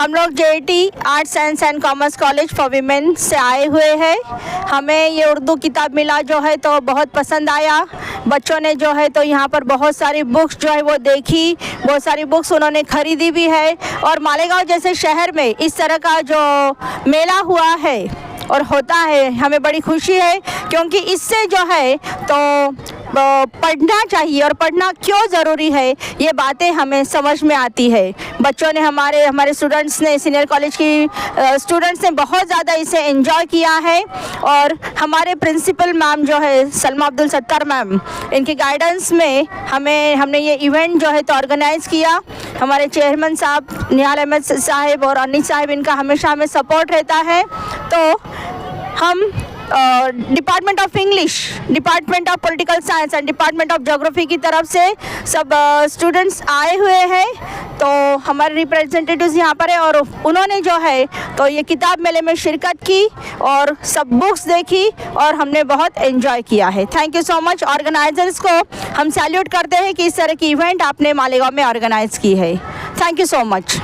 हम लोग jetty arts science and commerce college for women से आए हुए हैं। हमें ये उर्दू किताब मिला जो है तो बहुत पसंद आया। बच्चों ने जो है तो यहाँ पर बहुत सारी बुक्स जो है वो देखी, बहुत सारी बुक्स उन्होंने ख़रीदी भी है। और मालेगांव जैसे शहर में इस तरह का जो मेला हुआ है और होता है, हमें बड़ी खुशी है, क्योंकि इससे जो है तो पढ़ना चाहिए और पढ़ना क्यों ज़रूरी है ये बातें हमें समझ में आती है। बच्चों ने हमारे स्टूडेंट्स ने, सीनियर कॉलेज की स्टूडेंट्स ने बहुत ज़्यादा इसे एंजॉय किया है। और हमारे प्रिंसिपल मैम जो है सलमा अब्दुल सत्तार मैम, इनके गाइडेंस में हमने ये इवेंट जो है तो ऑर्गेनाइज़ किया। हमारे चेयरमैन साहब निहाल अहमद साहिब और अनिल साहिब, इनका हमेशा हमें सपोर्ट रहता है। तो हम department of English, department of political science and department of geography की तरफ से सब स्टूडेंट्स आए हुए हैं। तो हमारे रिप्रेजेंटेटिव्स यहाँ पर है और उन्होंने जो है तो ये किताब मेले में शिरकत की और सब बुक्स देखी और हमने बहुत एंजॉय किया है। Thank you so much. Organisers को हम सैल्यूट करते हैं कि इस तरह की इवेंट आपने मालेगांव में ऑर्गेनाइज़ की है। Thank you so much.